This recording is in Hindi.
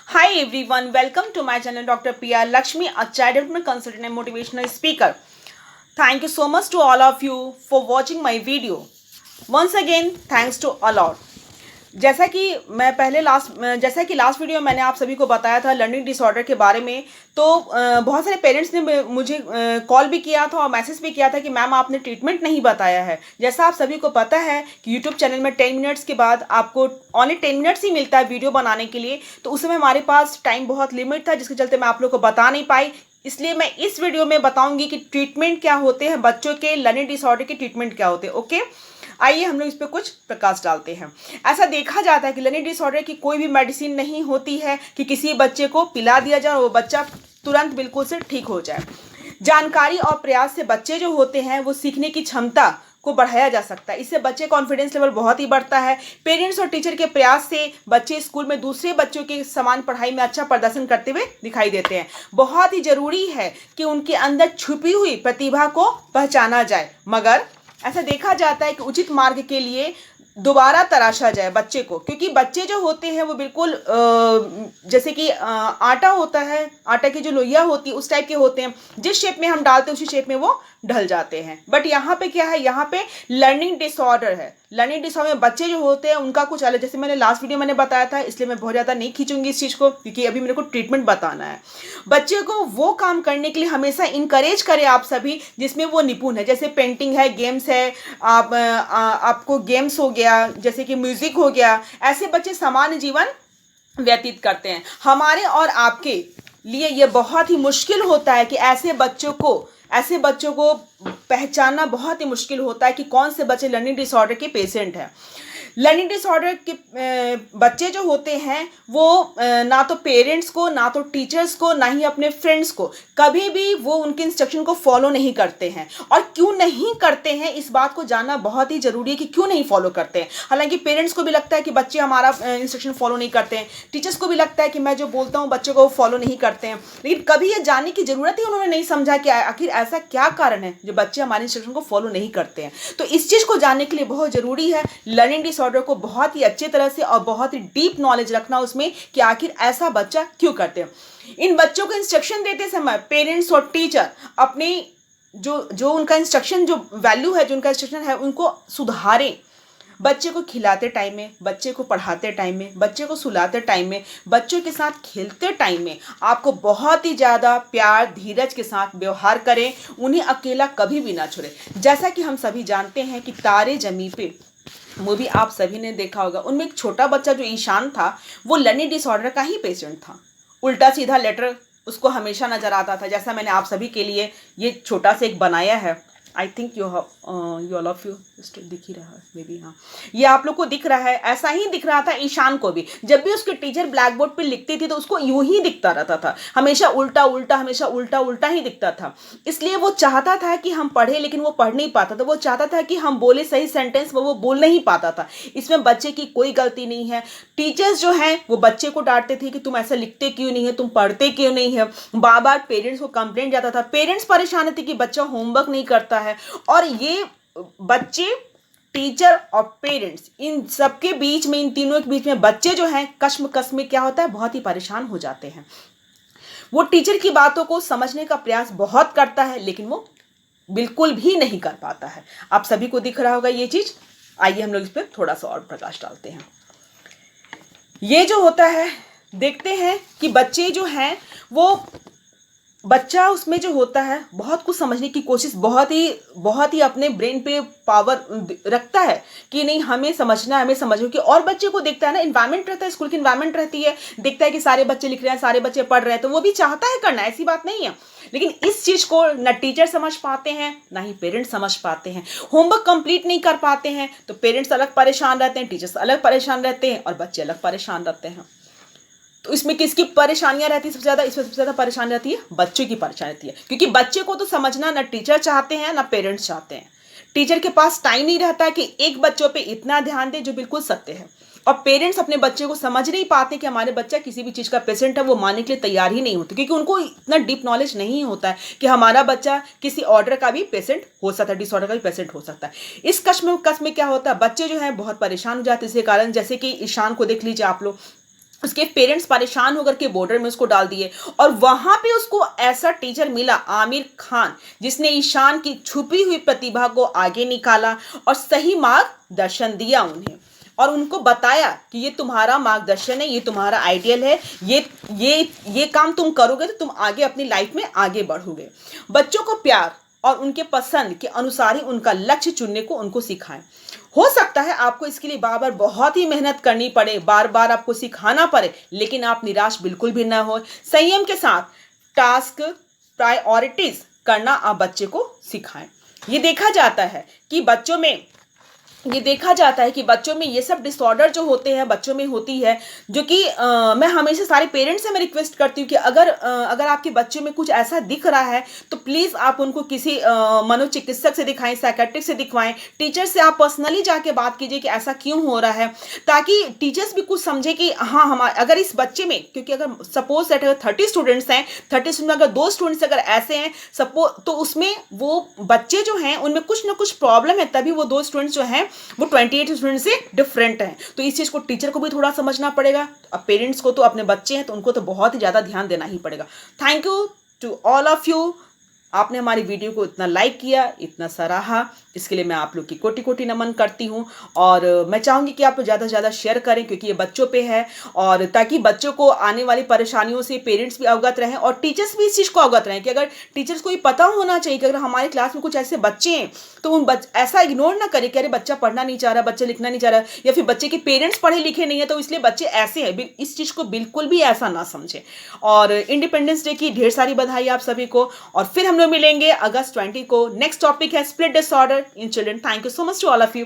Hi everyone, welcome to my channel Dr. P.R. Lakshmi, a child development consultant and motivational speaker. Thank you so much to all of you for watching my video. Once again, thanks to all. जैसा कि लास्ट वीडियो में मैंने आप सभी को बताया था लर्निंग डिसऑर्डर के बारे में, तो बहुत सारे पेरेंट्स ने मुझे कॉल भी किया था और मैसेज भी किया था कि मैम आपने ट्रीटमेंट नहीं बताया है। जैसा आप सभी को पता है कि यूट्यूब चैनल में 10 मिनट्स के बाद आपको ओनली 10 मिनट्स ही मिलता है वीडियो बनाने के लिए, तो उस समय हमारे पास टाइम बहुत लिमिट था, जिसके चलते मैं आप लोग को बता नहीं पाई। इसलिए मैं इस वीडियो में बताऊंगी कि ट्रीटमेंट क्या होते हैं, बच्चों के लर्निंग डिसऑर्डर के ट्रीटमेंट क्या होते हैं। ओके, आइए हम लोग इस पर कुछ प्रकाश डालते हैं। ऐसा देखा जाता है कि लर्निंग डिसऑर्डर की कोई भी मेडिसिन नहीं होती है कि किसी बच्चे को पिला दिया जाए और वो बच्चा तुरंत बिल्कुल से ठीक हो जाए। जानकारी और प्रयास से बच्चे जो होते हैं वो सीखने की क्षमता को बढ़ाया जा सकता है। इससे बच्चे कॉन्फिडेंस लेवल बहुत ही बढ़ता है। पेरेंट्स और टीचर के प्रयास से बच्चे स्कूल में दूसरे बच्चों के समान पढ़ाई में अच्छा प्रदर्शन करते हुए दिखाई देते हैं। बहुत ही जरूरी है कि उनके अंदर छुपी हुई प्रतिभा को पहचाना जाए, मगर ऐसा देखा जाता है कि उचित मार्ग के लिए दोबारा तराशा जाए बच्चे को, क्योंकि बच्चे जो होते हैं वो बिल्कुल जैसे कि आटा होता है, आटा की जो लोइया होती है उस टाइप के होते हैं। जिस शेप में हम डालते हैं उसी शेप में वो ढल जाते हैं। बट यहाँ पे क्या है, यहाँ पे लर्निंग डिसऑर्डर है। लर्निंग डिसऑर्डर में बच्चे जो होते हैं उनका कुछ अलग, जैसे मैंने लास्ट वीडियो मैंने बताया था, इसलिए मैं बहुत ज़्यादा नहीं खींचूंगी इस चीज़ को, क्योंकि अभी मेरे को ट्रीटमेंट बताना है। बच्चे को वो काम करने के लिए हमेशा इंकरेज करें आप सभी जिसमें वो निपुण है। जैसे पेंटिंग है, गेम्स है, आपको गेम्स हो गया, जैसे कि म्यूजिक हो गया। ऐसे बच्चे सामान्य जीवन व्यतीत करते हैं। हमारे और आपके लिए ये बहुत ही मुश्किल होता है कि ऐसे बच्चों को पहचानना बहुत ही मुश्किल होता है कि कौन से बच्चे लर्निंग डिसऑर्डर के पेशेंट हैं। लर्निंग डिसऑर्डर के बच्चे जो होते हैं वो ना तो पेरेंट्स को, ना तो टीचर्स को, ना ही अपने फ्रेंड्स को कभी भी वो उनके इंस्ट्रक्शन को फॉलो नहीं करते हैं। और क्यों नहीं करते हैं इस बात को जानना बहुत ही ज़रूरी है कि क्यों नहीं फॉलो करते हैं। हालांकि पेरेंट्स को भी लगता है कि बच्चे हमारा इंस्ट्रक्शन फॉलो नहीं करते हैं, टीचर्स को भी लगता है कि मैं जो बोलता हूँ बच्चों को वो फॉलो नहीं करते हैं, लेकिन कभी ये जानने की ज़रूरत ही उन्होंने नहीं समझा कि आखिर ऐसा क्या कारण है जो बच्चे हमारे इंस्ट्रक्शन को फॉलो नहीं करते हैं। तो इस चीज़ को जानने के लिए बहुत ज़रूरी है लर्निंग डिसऑर्डर को बहुत ही अच्छे तरह से और बहुत ही डीप नॉलेज रखना उसमें कि आखिर ऐसा बच्चा क्यों करते हैं। इन बच्चों को इंस्ट्रक्शन देते समय पेरेंट्स और टीचर अपनी जो उनका इंस्ट्रक्शन, जो वैल्यू है, जो उनका इंस्ट्रक्शन है, उनको सुधारें। बच्चे को खिलाते टाइम में, बच्चे को पढ़ाते टाइम में, बच्चे को सुलाते टाइम में, बच्चों के साथ खेलते टाइम में आपको बहुत ही ज़्यादा प्यार धीरज के साथ व्यवहार करें। उन्हें अकेला कभी भी ना छोड़ें। जैसा कि हम सभी जानते हैं कि तारे ज़मीं पे मूवी आप सभी ने देखा होगा, उनमें एक छोटा बच्चा जो ईशान था वो लर्निंग डिसऑर्डर का ही पेशेंट था। उल्टा सीधा लेटर उसको हमेशा नजर आता था। जैसा मैंने आप सभी के लिए ये छोटा सा एक बनाया है, I think you all of you दिख ही रहा है मे बी, हाँ ये आप लोग को दिख रहा है। ऐसा ही दिख रहा था ईशान को भी। जब भी उसके टीचर ब्लैक बोर्ड पे लिखती थी तो उसको यूं ही दिखता रहता था, हमेशा उल्टा उल्टा, हमेशा उल्टा उल्टा ही दिखता था। इसलिए वो चाहता था कि हम पढ़े, लेकिन वो पढ़ नहीं पाता था। वो चाहता था कि हम बोले सही सेंटेंस, वो बोल नहीं पाता था। इसमें बच्चे की कोई गलती नहीं है। टीचर्स जो हैं वो बच्चे को डांटते थे कि तुम ऐसा लिखते क्यों नहीं है, तुम पढ़ते क्यों नहीं है। बार बार पेरेंट्स को कंप्लेंट जाता था। पेरेंट्स परेशान थे कि बच्चा होमवर्क नहीं करता है। और ये बच्चे, टीचर और पेरेंट्स, इन सबके बीच में, इन तीनों के बीच में बच्चे जो हैं कश्मकश में क्या होता है, बहुत ही परेशान हो जाते हैं। वो टीचर की बातों को समझने का प्रयास बहुत करता है, लेकिन वो बिल्कुल भी नहीं कर पाता है। आप सभी को दिख रहा होगा ये चीज। आइए हम लोग इस पर थोड़ा सा और प्रकाश डालते हैं। ये जो होता है, देखते हैं कि बच्चे जो हैं वो, बच्चा उसमें जो होता है बहुत कुछ समझने की कोशिश, बहुत ही अपने ब्रेन पे पावर रखता है कि नहीं हमें समझना है, हमें समझो कि। और बच्चे को देखता है ना, इन्वायरमेंट रहता है, स्कूल की इन्वायरमेंट रहती है, देखता है कि सारे बच्चे लिख रहे हैं, सारे बच्चे पढ़ रहे हैं, तो वो भी चाहता है करना, ऐसी बात नहीं है। लेकिन इस चीज को ना टीचर समझ पाते हैं, ना ही पेरेंट्स समझ पाते हैं। होमवर्क कंप्लीट नहीं कर पाते हैं तो पेरेंट्स अलग परेशान रहते हैं, टीचर्स अलग परेशान रहते हैं और बच्चे अलग परेशान रहते हैं। तो इसमें किसकी परेशानियां रहती है सबसे ज्यादा? इसमें सबसे ज्यादा परेशानी रहती है बच्चे की परेशानी रहती है, क्योंकि बच्चे को तो समझना ना टीचर चाहते हैं ना पेरेंट्स चाहते हैं। टीचर के पास टाइम नहीं रहता है कि एक बच्चों पे इतना ध्यान दे, जो बिल्कुल सत्य है। और पेरेंट्स अपने बच्चे को समझ नहीं पाते कि हमारे बच्चा किसी भी चीज़ का पेशेंट है, वो मानने के लिए तैयार ही नहीं होते, क्योंकि उनको इतना डीप नॉलेज नहीं होता है कि हमारा बच्चा किसी ऑर्डर का भी पेशेंट हो सकता है, डिसऑर्डर का भी पेशेंट हो सकता है। इस कश्म में क्या होता है, बच्चे जो हैं बहुत परेशान हो जाते हैं इसके कारण। जैसे कि ईशान को देख लीजिए आप लोग, उसके पेरेंट्स परेशान होकर के बॉर्डर में उसको डाल दिए, और वहां पे उसको ऐसा टीचर मिला आमिर खान, जिसने ईशान की छुपी हुई प्रतिभा को आगे निकाला और सही मार्गदर्शन दिया उन्हें, और उनको बताया कि ये तुम्हारा मार्गदर्शन है, ये तुम्हारा आइडियल है, ये काम तुम करोगे तो तुम आगे अपनी लाइफ में आगे बढ़ोगे। बच्चों को प्यार और उनके पसंद के अनुसार ही उनका लक्ष्य चुनने को उनको सिखाएं। हो सकता है आपको इसके लिए बार बार बहुत ही मेहनत करनी पड़े, बार बार आपको सिखाना पड़े, लेकिन आप निराश बिल्कुल भी ना हो। संयम के साथ टास्क प्रायोरिटीज करना आप बच्चे को सिखाएं। ये देखा जाता है कि बच्चों में ये सब डिसऑर्डर जो होते हैं बच्चों में होती है, जो कि मैं हमेशा सारे पेरेंट्स से मैं रिक्वेस्ट करती हूँ कि अगर आपके बच्चे में कुछ ऐसा दिख रहा है तो प्लीज़ आप उनको किसी मनोचिकित्सक से दिखाएं, साइकेट्रिस्ट से दिखवाएं, टीचर से आप पर्सनली जाके बात कीजिए कि ऐसा क्यों हो रहा है, ताकि टीचर्स भी कुछ समझे कि हाँ हमारे अगर इस बच्चे में, क्योंकि अगर सपोज दैट अगर 30 स्टूडेंट्स हैं, 30 में अगर 2 स्टूडेंट्स अगर ऐसे हैं सपोज, तो उसमें वो बच्चे जो हैं उनमें कुछ ना कुछ प्रॉब्लम है, तभी वो 2 स्टूडेंट्स जो हैं वो 28 स्टूडेंट से डिफरेंट हैं। तो इस चीज़ को टीचर को भी थोड़ा समझना पड़ेगा। अब पेरेंट्स को तो अपने बच्चे हैं तो उनको तो बहुत ही ज़्यादा ध्यान देना ही पड़ेगा। Thank you to all of you. आपने हमारी वीडियो को इतना लाइक किया, इतना सराहा, इसके लिए मैं आप लोग की कोटि कोटि नमन करती हूँ। और मैं चाहूँगी कि आप ज़्यादा से ज़्यादा शेयर करें, क्योंकि ये बच्चों पे है, और ताकि बच्चों को आने वाली परेशानियों से पेरेंट्स भी अवगत रहें और टीचर्स भी इस चीज़ को अवगत रहें कि अगर टीचर्स को ये पता होना चाहिए कि अगर हमारे क्लास में कुछ ऐसे बच्चे हैं तो उन ऐसा इग्नोर ना करें कि अरे बच्चा पढ़ना नहीं चाह रहा, बच्चा लिखना नहीं चाह रहा, या फिर बच्चे के पेरेंट्स पढ़े लिखे नहीं है तो इसलिए बच्चे ऐसे हैं, इस चीज़ को बिल्कुल भी ऐसा ना समझें। और इंडिपेंडेंस डे की ढेर सारी बधाई आप सभी को, और फिर हम लोग मिलेंगे अगस्त 20 को। नेक्स्ट टॉपिक है split disorder in children. Thank you so much to all of you.